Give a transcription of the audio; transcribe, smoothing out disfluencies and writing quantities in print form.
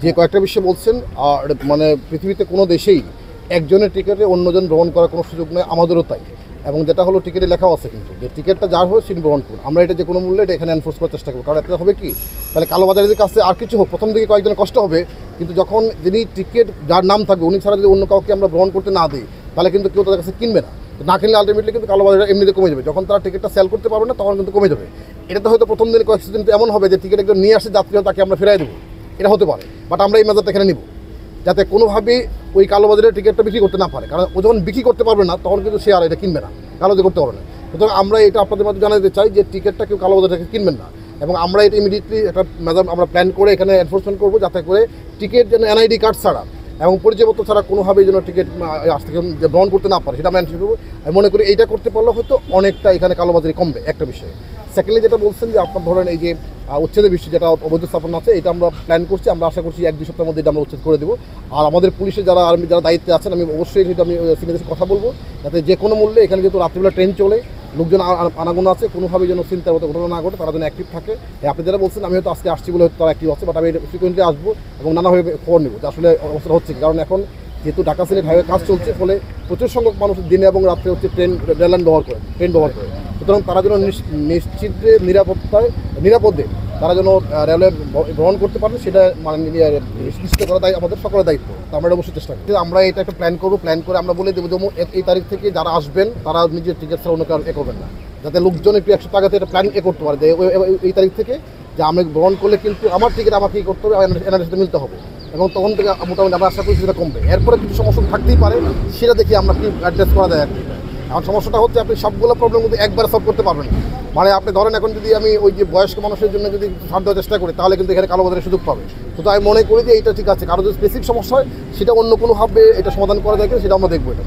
যে কয়েকটা বিষয় বলছেন, মানে পৃথিবীতে কোনো দেশেই একজনের টিকিটে অন্যজন গ্রহণ করার কোনো সুযোগ নেই, আমাদেরও তাই। এবং যেটা হলো টিকিটে লেখাও আছে কিন্তু যে টিকিটটা যার হয় সেটি গ্রহণ করুন। আমরা এটা যে কোনো মূল্যে এটা এখানে এনফোর্স করার চেষ্টা করবো, কারণ এতে হবে কি, তাহলে কালোবাজারিদের কাছে আর কিছু হোক, প্রথম দিকে কয়েকজনের কষ্ট হবে, কিন্তু যখন যিনি টিকিট যার নাম থাকবে উনি ছাড়া যদি অন্য কাউকে আমরা গ্রহণ করতে না দিই, তাহলে কিন্তু কেউ তাদের কাছে কিনবে না। না কিনলে আলটিমেটলি কিন্তু কালোবাজারি এমনিতে কমে যাবে। যখন তারা টিকিটটা সেল করতে পারবে না তখন কিন্তু কমে যাবে। এটাতে হয়তো প্রথম দিন কয়েকদিন এমন হবে যে টিকিট একজন নিয়ে আসে যাত্রী, তাকে আমরা ফেরাই দেবো, এটা হতে পারে। বাট আমরা এই মেজারটা এখানে নিব যাতে কোনোভাবেই ওই কালোবাজারের টিকিটটা বিক্রি করতে না পারে, কারণ ও যখন বিক্রি করতে পারবে না তখন কিন্তু সে আর এটা কিনবে না, কালোবাজারি করতে পারবে না। সুতরাং আমরা এটা আপনাদের মাধ্যমে জানাতে চাই যে টিকিটটা কেউ কালোবাজার থেকে কিনবেন না। এবং আমরা এটা ইমিডিয়েটলি একটা মেজার আমরা প্ল্যান করে এখানে এনফোর্সমেন্ট করবো, যাতে করে টিকিট যেন এনআইডি কার্ড ছাড়া এবং পরিচয়পত্র ছাড়া কোনোভাবেই যেন টিকিট আজ থেকে গ্রহণ করতে না পারে, সেটা আমরা এনশিওর করবো। আমি মনে করি এইটা করতে পারলে হয়তো অনেকটা এখানে কালোবাজারি কমবে, একটা বিষয়। সেকেন্ডলি যেটা বলছেন যে আপনার ধরেন এই যে উচ্ছেদের বিষয় যেটা অবৈধ স্থাপন আছে, এটা আমরা প্ল্যান করছি, আমরা আশা করছি 1-2 সপ্তাহের মধ্যে এটা আমরা উচ্ছেদ করে দেবো। আর আমাদের পুলিশের যারা আর্মি যারা দায়িত্বে আছেন, আমি অবশ্যই এটা আমি সিনিয়রদের কথা বলবো, যাতে যে কোনো মূল্যে এখানে যেহেতু রাত্রিবেলা ট্রেন চলে, লোকজন আনাগোনা আছে, কোনোভাবেই যেন চিন্তার মতো ঘটনা না ঘটে, তারা যেন অ্যাক্টিভ থাকে। আপনি যারা বলছেন আমি হয়তো আজকে আসছি বলে হয়তো তারা অ্যাক্টিভ আছে, বাট আমি ফ্রিকোয়েন্টলি আসবো এবং নানাভাবে খবর নেবো যে আসলে অবস্থা হচ্ছে কি। কারণ এখন যেহেতু ঢাকা সিলেট হাইওয়ে কাজ চলছে, ফলে প্রচুর সংখ্যক মানুষ দিনে এবং রাত্রে হচ্ছে রেল লাইন ব্যবহার করে, ট্রেন ব্যবহার করে। সুতরাং তারা যেন নিশ্চিতে নিরাপদে তারা যেন রেলওয়ে গ্রহণ করতে পারে, সেটা মানে নিশ্চিত করা আমাদের সকলের দায়িত্ব। তো আমরা অবশ্যই চেষ্টা করি। আমরা এটা একটা প্ল্যান করবো, প্ল্যান করে আমরা বলে দেবো যেমন এই তারিখ থেকে যারা আসবেন তারা নিজের টিকিট ছাড়া অন্য কারণ করবেন না, যাতে লোকজন একটু একশো টাকাতে এটা প্ল্যান করতে পারে যে এই তারিখ থেকে যে আমি গ্রহণ করলে কিন্তু আমার টিকিট আমাকে করতে হবে, এনআরসি সাথে মিলতে হবে। এবং তখন থেকে মোটামুটি আমরা আশা করি সেটা কমবে। এরপরে কিছু সমস্যা থাকতেই পারে, সেটা দেখি আমরা কি অ্যাড্রেস করা যায় আর কি। এখন সমস্যাটা হচ্ছে আপনি সবগুলো প্রবলেম কিন্তু একবারে সলভ করতে পারবেন না। মানে আপনি ধরেন এখন যদি আমি ওই যে বয়স্ক মানুষের জন্য যদি ছাড় দেওয়ার চেষ্টা করি, তাহলে কিন্তু এখানে কালোবাজারের সুযোগ পাবে। তো আমি মনে করি যে এটা ঠিক আছে, কারো যদি স্পেসিফিক সমস্যা হয় সেটা অন্য কোনোভাবে এটা সমাধান করা যায়, সেটা আমরা দেখবো এটা।